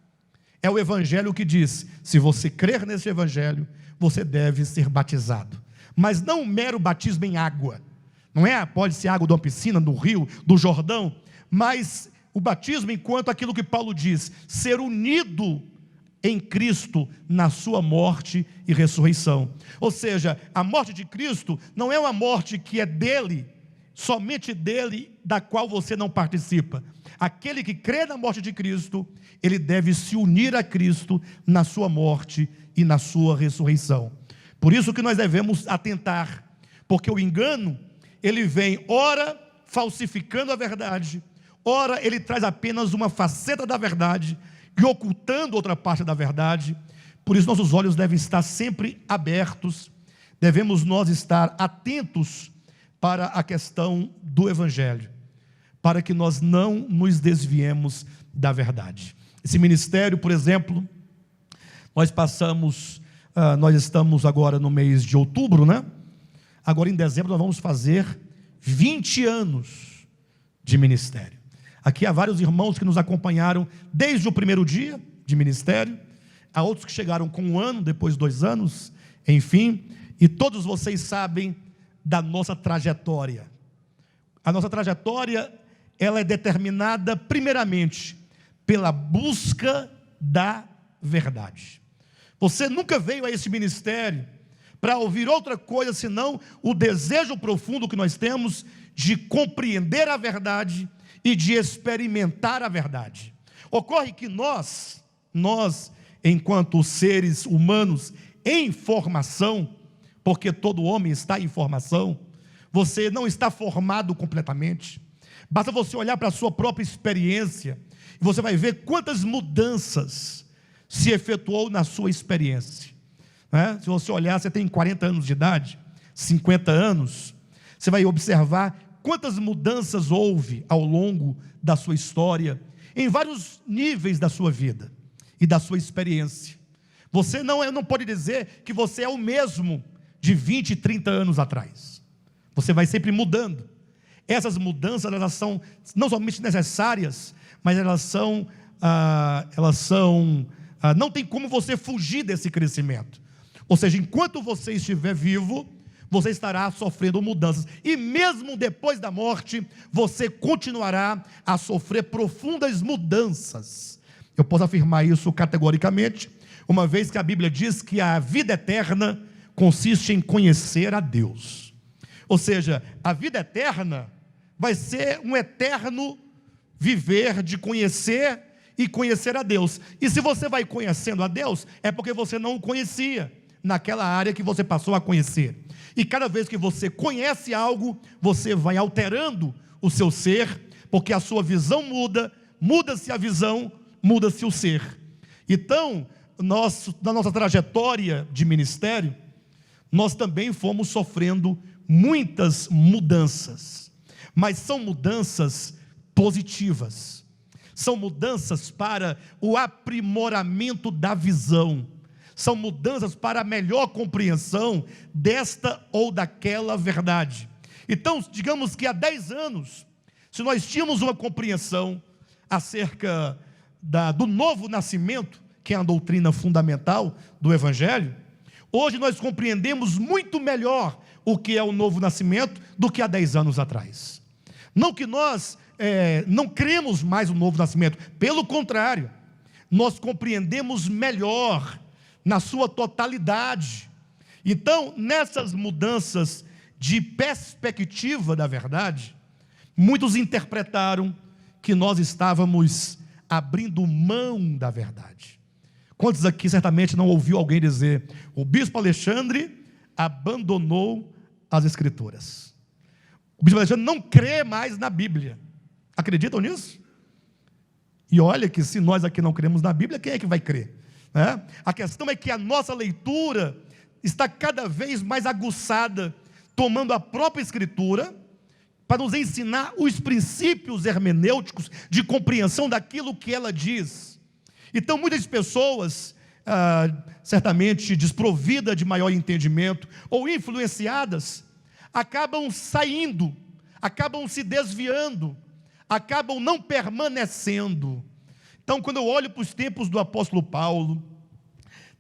é o Evangelho que diz: se você crer nesse Evangelho, você deve ser batizado. Mas não um mero batismo em água, não é? Pode ser água de uma piscina, do rio, do Jordão, mas o batismo enquanto aquilo que Paulo diz, ser unido em Cristo na sua morte e ressurreição. Ou seja, a morte de Cristo não é uma morte que é dele, somente dele, da qual você não participa. Aquele que crê na morte de Cristo, ele deve se unir a Cristo na sua morte e na sua ressurreição. Por isso que nós devemos atentar, porque o engano, ele vem ora falsificando a verdade, ora ele traz apenas uma faceta da verdade e ocultando outra parte da verdade. Por isso nossos olhos devem estar sempre abertos, devemos nós estar atentos para a questão do Evangelho, para que nós não nos desviemos da verdade. Esse ministério, por exemplo, nós estamos agora no mês de outubro, né? Agora em dezembro nós vamos fazer 20 anos de ministério. Aqui há vários irmãos que nos acompanharam desde o primeiro dia de ministério, há outros que chegaram com 1 ano, depois 2 anos, enfim, e todos vocês sabem da nossa trajetória. A nossa trajetória, ela é determinada primeiramente pela busca da verdade. Você nunca veio a esse ministério para ouvir outra coisa senão o desejo profundo que nós temos de compreender a verdade e de experimentar a verdade. Ocorre que nós, enquanto seres humanos em formação, porque todo homem está em formação, você não está formado completamente. Basta você olhar para a sua própria experiência e você vai ver quantas mudanças se efetuou na sua experiência. Se você olhar, você tem 40 anos de idade, 50 anos, você vai observar quantas mudanças houve ao longo da sua história, em vários níveis da sua vida e da sua experiência. Você não pode dizer que você é o mesmo de 20, 30 anos atrás. Você vai sempre mudando. Essas mudanças, elas são não somente necessárias, mas não tem como você fugir desse crescimento. Ou seja, enquanto você estiver vivo, você estará sofrendo mudanças, e mesmo depois da morte, você continuará a sofrer profundas mudanças. Eu posso afirmar isso categoricamente, uma vez que a Bíblia diz que a vida eterna consiste em conhecer a Deus. Ou seja, a vida eterna vai ser um eterno viver de conhecer e conhecer a Deus. E se você vai conhecendo a Deus, é porque você não o conhecia naquela área que você passou a conhecer. E cada vez que você conhece algo, você vai alterando o seu ser, porque a sua visão muda, muda-se a visão, muda-se o ser. Então, na nossa trajetória de ministério, nós também fomos sofrendo muitas mudanças, mas são mudanças positivas, são mudanças para o aprimoramento da visão, são mudanças para a melhor compreensão desta ou daquela verdade. Então, digamos que há 10 anos, se nós tínhamos uma compreensão acerca do novo nascimento, que é a doutrina fundamental do Evangelho, hoje nós compreendemos muito melhor o que é o novo nascimento do que há 10 anos atrás. Não que nós não cremos mais no novo nascimento, pelo contrário, nós compreendemos melhor na sua totalidade. Então, nessas mudanças de perspectiva da verdade, muitos interpretaram que nós estávamos abrindo mão da verdade. Quantos aqui certamente não ouviu alguém dizer: o bispo Alexandre abandonou as Escrituras, o bispo Alexandre não crê mais na Bíblia? Acreditam nisso? E olha que se nós aqui não cremos na Bíblia, quem é que vai crer? A questão é que a nossa leitura está cada vez mais aguçada, tomando a própria Escritura para nos ensinar os princípios hermenêuticos de compreensão daquilo que ela diz. Então muitas pessoas, certamente desprovidas de maior entendimento, ou influenciadas, acabam saindo, acabam se desviando, acabam não permanecendo. Então, quando eu olho para os tempos do apóstolo Paulo,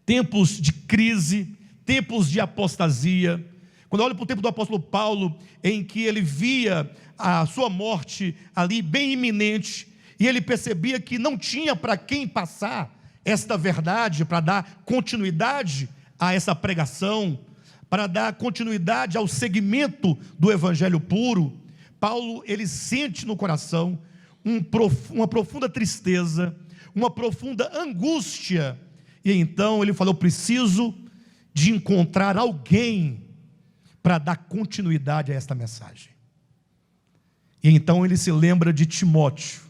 tempos de crise, tempos de apostasia, quando eu olho para o tempo do apóstolo Paulo, em que ele via a sua morte ali bem iminente, e ele percebia que não tinha para quem passar esta verdade, para dar continuidade a essa pregação, para dar continuidade ao segmento do evangelho puro, Paulo, ele sente no coração uma profunda tristeza, uma profunda angústia, e então ele falou: eu preciso de encontrar alguém para dar continuidade a esta mensagem. E então ele se lembra de Timóteo.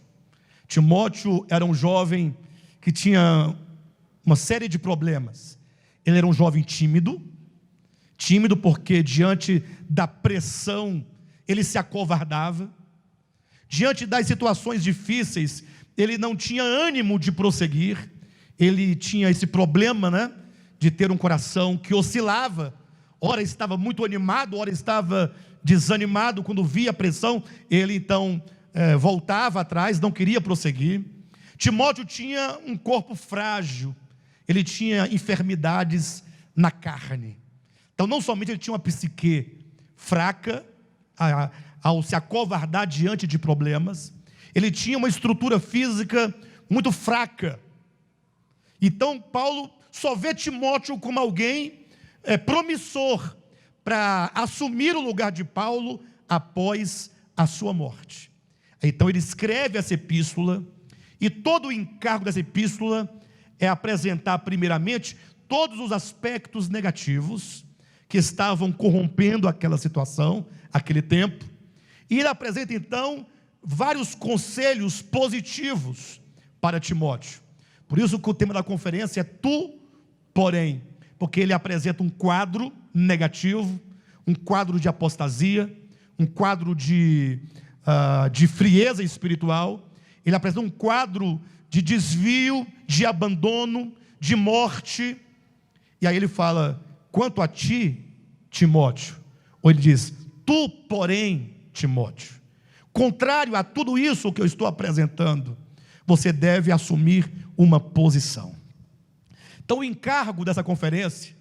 Timóteo era um jovem que tinha uma série de problemas. Ele era um jovem tímido porque diante da pressão ele se acovardava, diante das situações difíceis ele não tinha ânimo de prosseguir, ele tinha esse problema, de ter um coração que oscilava, ora estava muito animado, ora estava desanimado. Quando via a pressão, ele então voltava atrás, não queria prosseguir. Timóteo tinha um corpo frágil, ele tinha enfermidades na carne. Então não somente ele tinha uma psique fraca, ao se acovardar diante de problemas, ele tinha uma estrutura física muito fraca. Então Paulo só vê Timóteo como alguém promissor para assumir o lugar de Paulo após a sua morte. Então ele escreve essa epístola, e todo o encargo dessa epístola é apresentar primeiramente todos os aspectos negativos que estavam corrompendo aquela situação, aquele tempo, e ele apresenta então vários conselhos positivos para Timóteo. Por isso que o tema da conferência é tu, porém, porque ele apresenta um quadro negativo, um quadro de apostasia, um quadro de frieza espiritual. Ele apresenta um quadro de desvio, de abandono, de morte. E aí ele fala: quanto a ti, Timóteo, ou ele diz: tu, porém, Timóteo, contrário a tudo isso que eu estou apresentando, você deve assumir uma posição. Então o encargo dessa conferência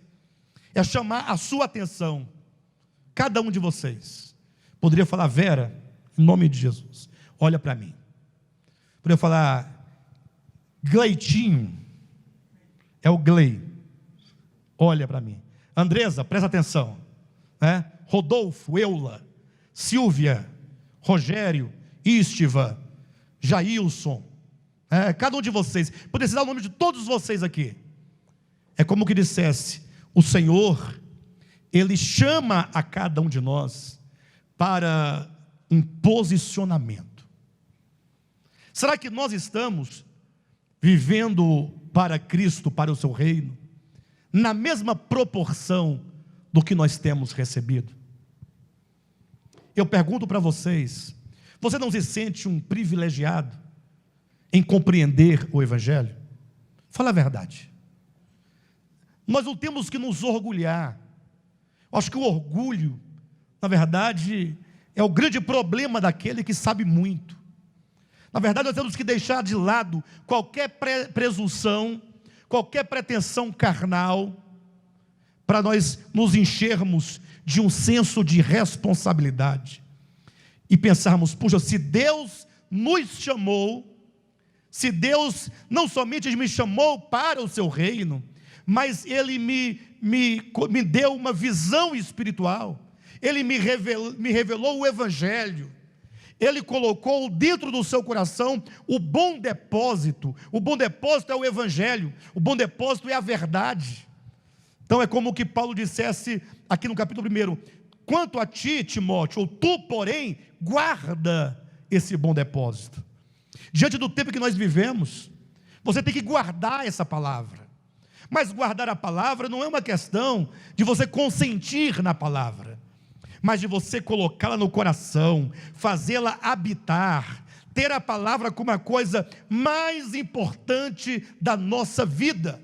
é chamar a sua atenção. Cada um de vocês poderia falar: Vera, em nome de Jesus, olha para mim. Poderia falar: Gleitinho, é o Glei, olha para mim. Andresa, presta atenção, Rodolfo, Eula, Silvia, Rogério, Istiva, Jailson, cada um de vocês, poderia citar o nome de todos vocês aqui. É como que dissesse: o Senhor, Ele chama a cada um de nós para um posicionamento. Será que nós estamos vivendo para Cristo, para o seu reino, na mesma proporção do que nós temos recebido? Eu pergunto para vocês: você não se sente um privilegiado em compreender o Evangelho? Fala a verdade. Nós não temos que nos orgulhar. Eu acho que o orgulho, na verdade, é o grande problema daquele que sabe muito. Na verdade, nós temos que deixar de lado qualquer presunção, qualquer pretensão carnal, para nós nos enchermos de um senso de responsabilidade e pensarmos: puxa, se Deus nos chamou, se Deus não somente me chamou para o seu reino, mas Ele me deu uma visão espiritual, Ele me revelou o Evangelho, Ele colocou dentro do seu coração o bom depósito é o Evangelho, o bom depósito é a verdade. Então é como que Paulo dissesse aqui no capítulo 1: quanto a ti, Timóteo, ou tu, porém, guarda esse bom depósito. Diante do tempo que nós vivemos, você tem que guardar essa palavra. Mas guardar a palavra não é uma questão de você consentir na palavra, mas de você colocá-la no coração, fazê-la habitar, ter a palavra como a coisa mais importante da nossa vida.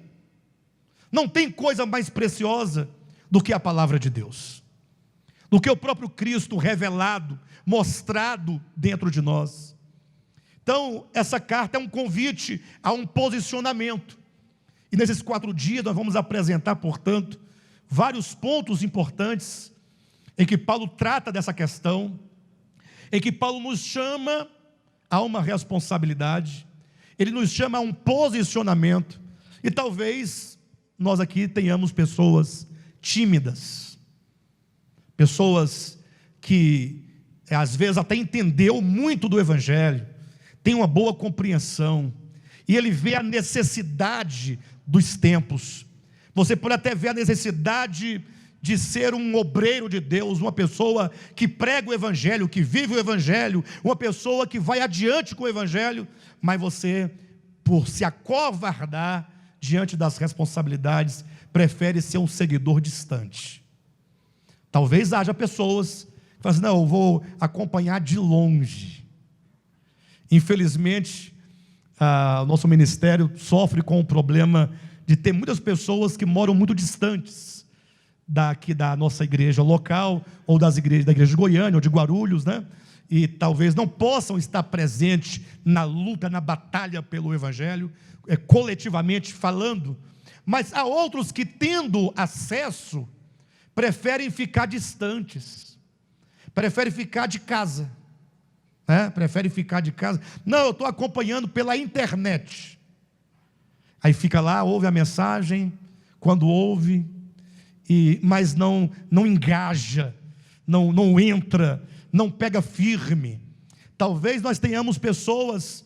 Não tem coisa mais preciosa do que a palavra de Deus, do que o próprio Cristo revelado, mostrado dentro de nós. Então, essa carta é um convite a um posicionamento. E nesses 4 dias nós vamos apresentar, portanto, vários pontos importantes em que Paulo trata dessa questão, em que Paulo nos chama a uma responsabilidade, ele nos chama a um posicionamento. E talvez nós aqui tenhamos pessoas tímidas, pessoas que às vezes até entendeu muito do Evangelho, tem uma boa compreensão, e ele vê a necessidade dos tempos. Você pode até ver a necessidade de ser um obreiro de Deus, uma pessoa que prega o Evangelho, que vive o Evangelho, uma pessoa que vai adiante com o Evangelho, mas você, por se acovardar diante das responsabilidades, prefere ser um seguidor distante. Talvez haja pessoas que falam assim: não, eu vou acompanhar de longe. Infelizmente, o nosso ministério sofre com o problema de ter muitas pessoas que moram muito distantes daqui da nossa igreja local, ou da igreja de Goiânia, ou de Guarulhos, né? E talvez não possam estar presentes na luta, na batalha pelo Evangelho, coletivamente falando, mas há outros que, tendo acesso, preferem ficar distantes, preferem ficar de casa, preferem ficar de casa. Não, eu estou acompanhando pela internet. Aí fica lá, ouve a mensagem, quando ouve, mas não engaja, não entra, não pega firme. Talvez nós tenhamos pessoas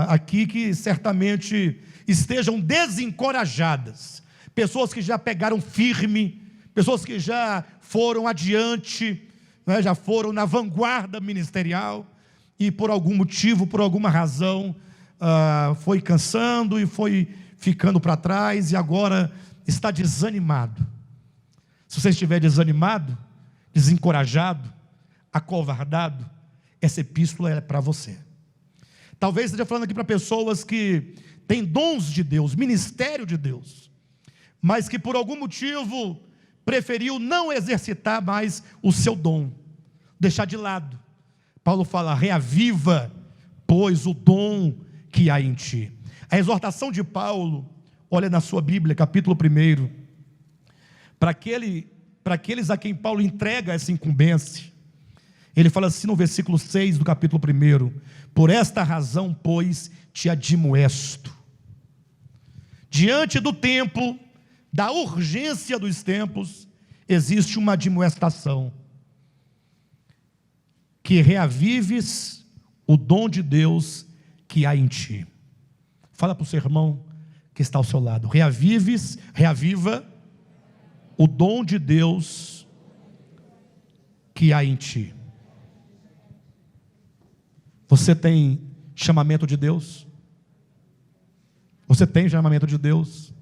aqui que certamente estejam desencorajadas, pessoas que já pegaram firme, pessoas que já foram adiante, já foram na vanguarda ministerial, e por algum motivo, por alguma razão, foi cansando e foi ficando para trás, e agora está desanimado. Se você estiver desanimado, desencorajado, acovardado, essa epístola é para você. Talvez esteja falando aqui para pessoas que têm dons de Deus, ministério de Deus, mas que por algum motivo preferiu não exercitar mais o seu dom, deixar de lado. Paulo fala: reaviva, pois, o dom que há em ti. A exortação de Paulo, olha na sua Bíblia, capítulo 1, para aqueles a quem Paulo entrega essa incumbência, ele fala assim no versículo 6 do capítulo 1: por esta razão, pois, te admoesto, diante do tempo, da urgência dos tempos, existe uma admoestação: que reavives o dom de Deus que há em ti. Fala para o seu irmão que está ao seu lado: reaviva o dom de Deus que há em ti. Você tem chamamento de Deus? Você tem chamamento de Deus?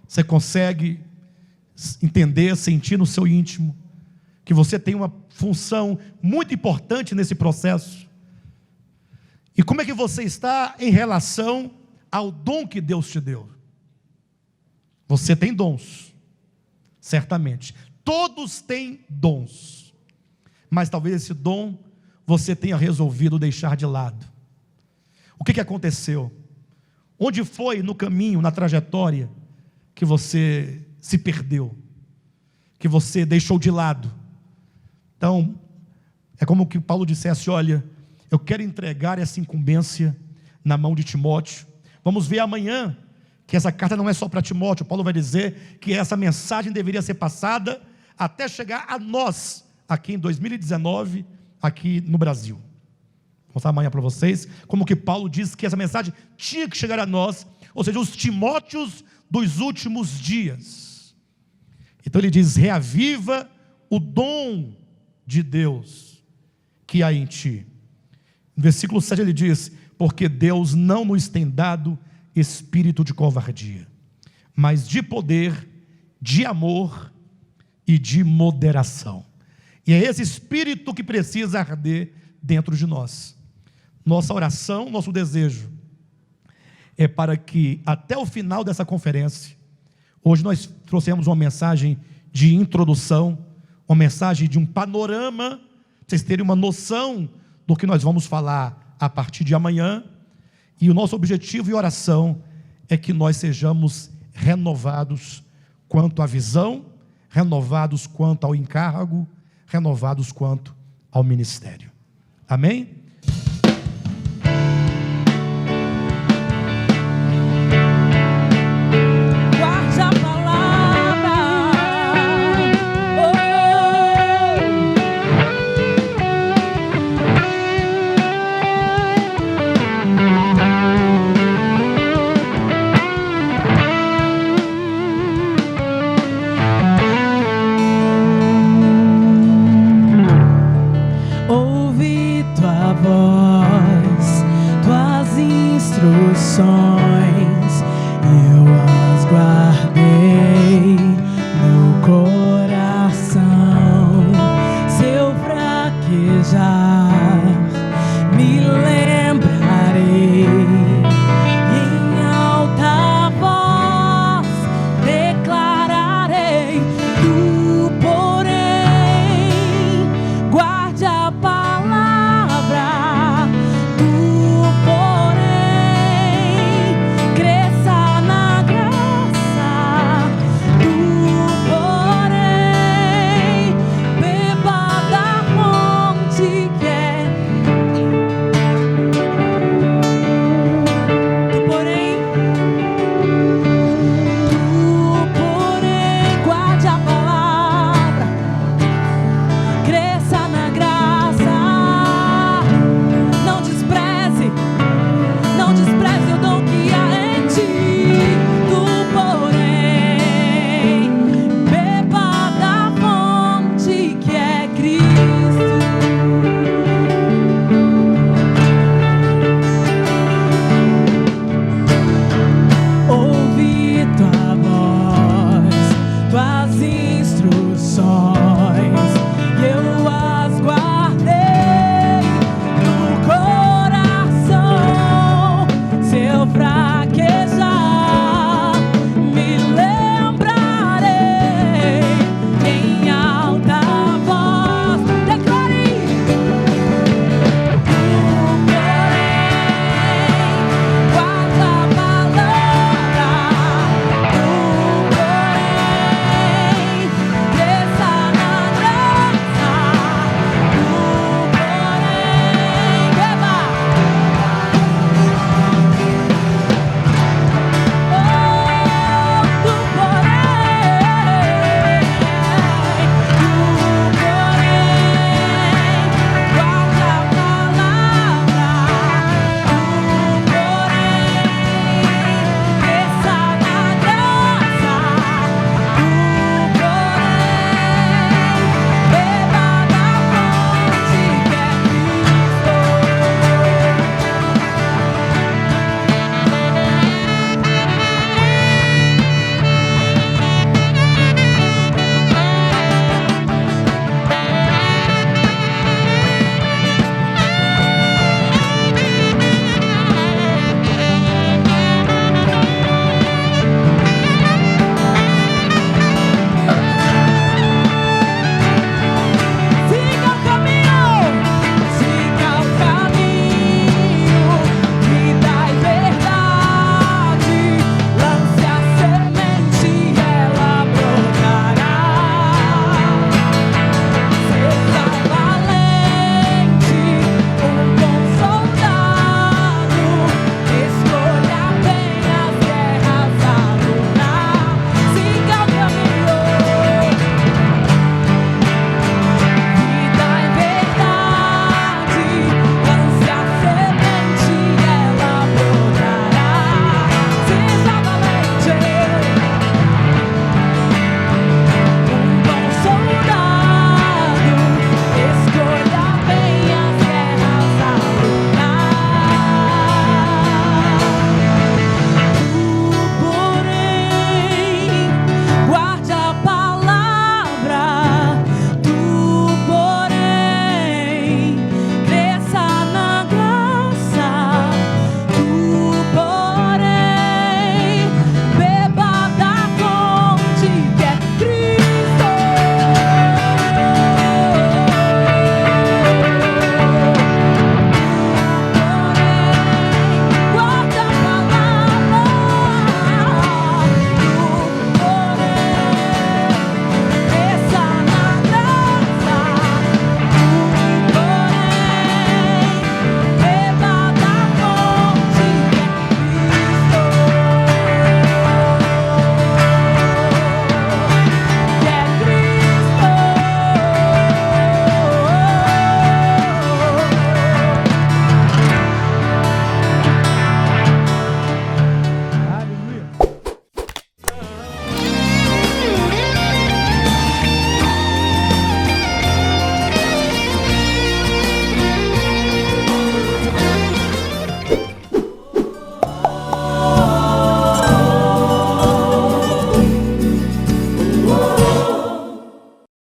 Você consegue entender, sentir no seu íntimo que você tem uma função muito importante nesse processo? E como é que você está em relação ao dom que Deus te deu? Você tem dons, certamente. Todos têm dons. Mas talvez esse dom você tenha resolvido deixar de lado. O que aconteceu? Onde foi no caminho, na trajetória, que você se perdeu? Que você deixou de lado? Então, é como que Paulo dissesse: olha, eu quero entregar essa incumbência na mão de Timóteo. Vamos ver amanhã que essa carta não é só para Timóteo. Paulo vai dizer que essa mensagem deveria ser passada até chegar a nós, aqui em 2019, aqui no Brasil. Vou mostrar amanhã para vocês como que Paulo diz que essa mensagem tinha que chegar a nós, ou seja, os Timóteos dos últimos dias. Então ele diz: reaviva o dom de Deus que há em ti. No versículo 7 ele diz: porque Deus não nos tem dado espírito de covardia, mas de poder, de amor e de moderação. E é esse espírito que precisa arder dentro de nós. Nossa oração, nosso desejo é para que até o final dessa conferência, hoje nós trouxemos uma mensagem de introdução, uma mensagem de um panorama, para vocês terem uma noção do que nós vamos falar a partir de amanhã. E o nosso objetivo e oração é que nós sejamos renovados quanto à visão, renovados quanto ao encargo, renovados quanto ao ministério. Amém? Guarde a palavra. Ouvi tua voz, tuas instruções.